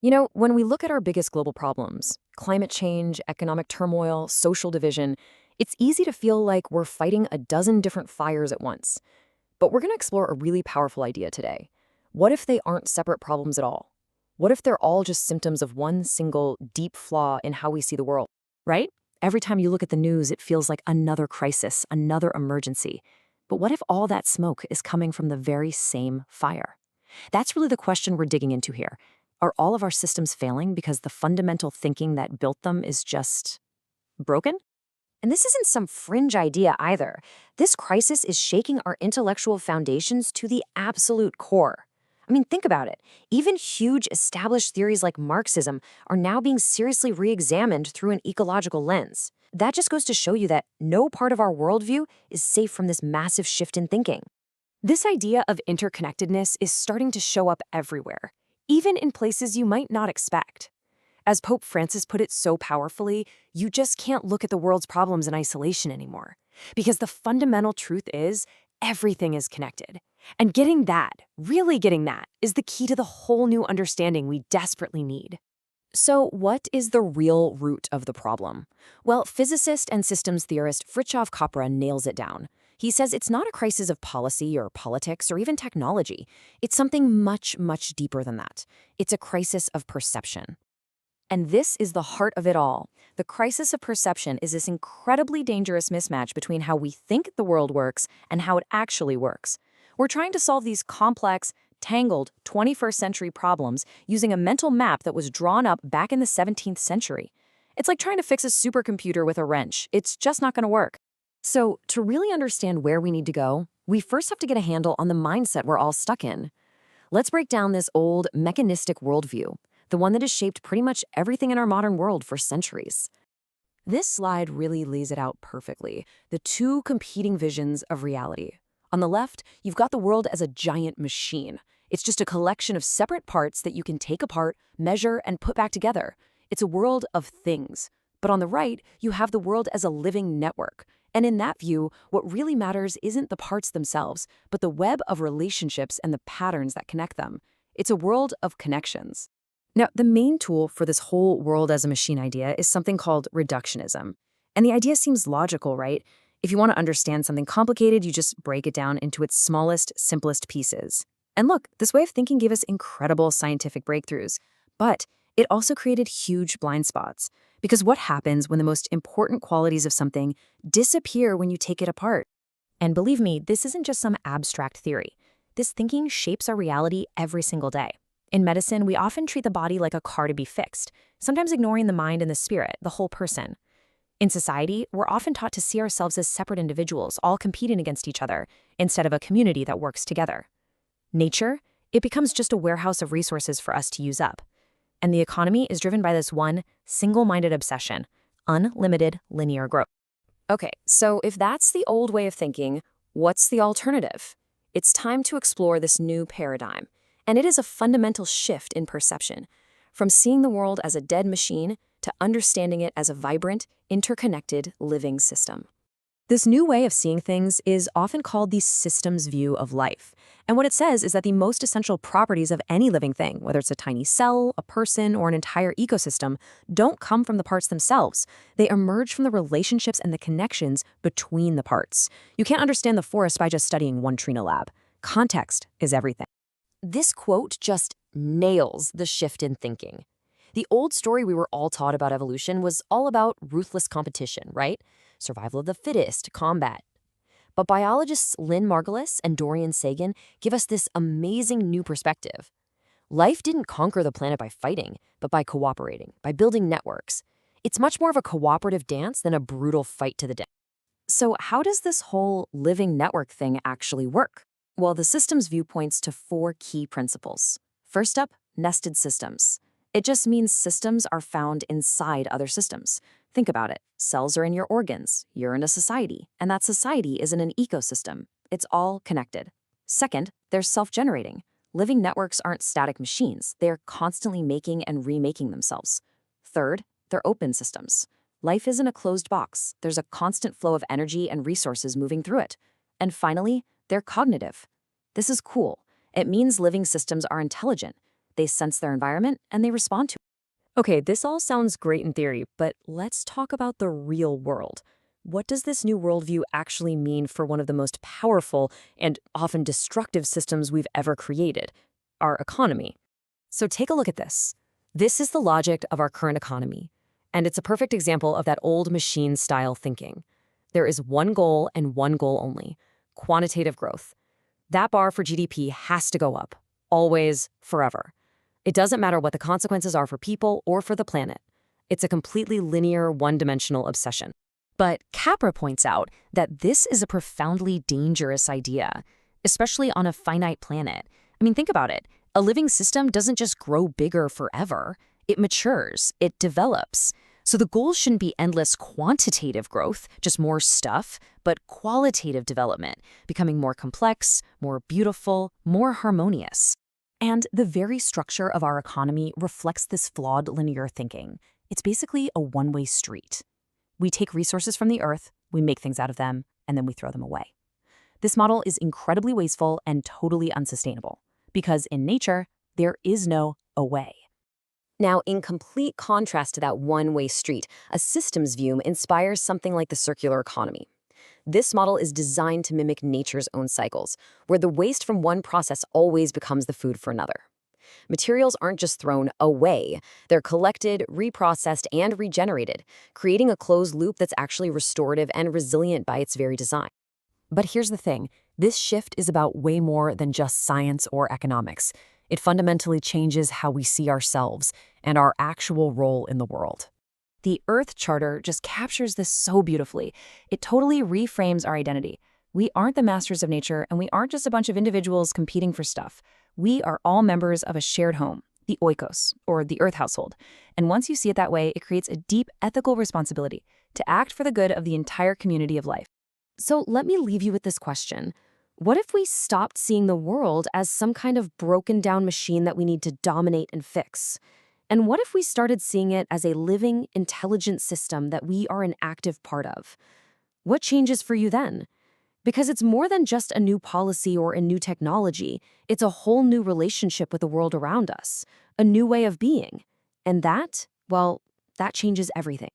When we look at our biggest global problems, climate change, economic turmoil, social division, it's easy to feel like we're fighting a dozen different fires at once. But we're going to explore a really powerful idea today. What if they aren't separate problems at all? What if they're all just symptoms of one single deep flaw in how we see the world, right? Every time you look at the news, it feels like another crisis, another emergency. But what if all that smoke is coming from the very same fire? That's really the question we're digging into here. Are all of our systems failing because the fundamental thinking that built them is just broken? And this isn't some fringe idea either. This crisis is shaking our intellectual foundations to the absolute core. I mean, think about it. Even huge established theories like Marxism are now being seriously re-examined through an ecological lens. That just goes to show you that no part of our worldview is safe from this massive shift in thinking. This idea of interconnectedness is starting to show up everywhere, even in places you might not expect. As Pope Francis put it so powerfully, you just can't look at the world's problems in isolation anymore. Because the fundamental truth is, everything is connected. And really getting that, is the key to the whole new understanding we desperately need. So, what is the real root of the problem? Well, physicist and systems theorist Fritjof Capra nails it down. He says it's not a crisis of policy or politics or even technology. It's something much, much deeper than that. It's a crisis of perception. And this is the heart of it all. The crisis of perception is this incredibly dangerous mismatch between how we think the world works and how it actually works. We're trying to solve these complex, tangled 21st century problems using a mental map that was drawn up back in the 17th century. It's like trying to fix a supercomputer with a wrench. It's just not going to work. So, to really understand where we need to go, we first have to get a handle on the mindset we're all stuck in. Let's break down this old mechanistic worldview, the one that has shaped pretty much everything in our modern world for centuries. This slide really lays it out perfectly, the two competing visions of reality. On the left, you've got the world as a giant machine. It's just a collection of separate parts that you can take apart, measure, and put back together. It's a world of things. But on the right, you have the world as a living network. And in that view, what really matters isn't the parts themselves, but the web of relationships and the patterns that connect them. It's a world of connections. Now, the main tool for this whole world as a machine idea is something called reductionism. And the idea seems logical, right? If you want to understand something complicated, you just break it down into its smallest, simplest pieces. And look, this way of thinking gave us incredible scientific breakthroughs. But it also created huge blind spots. Because what happens when the most important qualities of something disappear when you take it apart? And believe me, this isn't just some abstract theory. This thinking shapes our reality every single day. In medicine, we often treat the body like a car to be fixed, sometimes ignoring the mind and the spirit, the whole person. In society, we're often taught to see ourselves as separate individuals, all competing against each other, instead of a community that works together. Nature, it becomes just a warehouse of resources for us to use up. And the economy is driven by this one single-minded obsession, unlimited linear growth. Okay, so if that's the old way of thinking, what's the alternative? It's time to explore this new paradigm. And it is a fundamental shift in perception, from seeing the world as a dead machine to understanding it as a vibrant, interconnected, living system. This new way of seeing things is often called the systems view of life. And what it says is that the most essential properties of any living thing, whether it's a tiny cell, a person, or an entire ecosystem, don't come from the parts themselves. They emerge from the relationships and the connections between the parts. You can't understand the forest by just studying one tree in a lab. Context is everything. This quote just nails the shift in thinking. The old story we were all taught about evolution was all about ruthless competition, right? Survival of the fittest, combat. But biologists Lynn Margulis and Dorian Sagan give us this amazing new perspective. Life didn't conquer the planet by fighting, but by cooperating, by building networks. It's much more of a cooperative dance than a brutal fight to the death. So how does this whole living network thing actually work? Well, the systems view points to 4 key principles. First up, nested systems. It just means systems are found inside other systems. Think about it. Cells are in your organs. You're in a society. And that society is in an ecosystem. It's all connected. Second, they're self-generating. Living networks aren't static machines. They're constantly making and remaking themselves. Third, they're open systems. Life isn't a closed box. There's a constant flow of energy and resources moving through it. And finally, they're cognitive. This is cool. It means living systems are intelligent. they sense their environment, and they respond to it. Okay, this all sounds great in theory, but let's talk about the real world. What does this new worldview actually mean for one of the most powerful and often destructive systems we've ever created, our economy? So take a look at this. This is the logic of our current economy, and it's a perfect example of that old machine-style thinking. There is one goal and one goal only: quantitative growth. That bar for GDP has to go up, always, forever. It doesn't matter what the consequences are for people or for the planet. It's a completely linear, one-dimensional obsession. But Capra points out that this is a profoundly dangerous idea, especially on a finite planet. I mean, think about it. A living system doesn't just grow bigger forever. It matures, it develops. So the goal shouldn't be endless quantitative growth, just more stuff, but qualitative development, becoming more complex, more beautiful, more harmonious. And the very structure of our economy reflects this flawed linear thinking. It's basically a one-way street. We take resources from the earth, we make things out of them, and then we throw them away. This model is incredibly wasteful and totally unsustainable, because in nature, there is no away. Now, in complete contrast to that one-way street, a systems view inspires something like the circular economy. This model is designed to mimic nature's own cycles, where the waste from one process always becomes the food for another. Materials aren't just thrown away, they're collected, reprocessed, and regenerated, creating a closed loop that's actually restorative and resilient by its very design. But here's the thing, this shift is about way more than just science or economics. It fundamentally changes how we see ourselves and our actual role in the world. The Earth Charter just captures this so beautifully. It totally reframes our identity. We aren't the masters of nature, and we aren't just a bunch of individuals competing for stuff. We are all members of a shared home, the oikos, or the Earth household. And once you see it that way, it creates a deep ethical responsibility to act for the good of the entire community of life. So let me leave you with this question. What if we stopped seeing the world as some kind of broken down machine that we need to dominate and fix? And what if we started seeing it as a living, intelligent system that we are an active part of? What changes for you then? Because it's more than just a new policy or a new technology. It's a whole new relationship with the world around us, a new way of being. And that, well, that changes everything.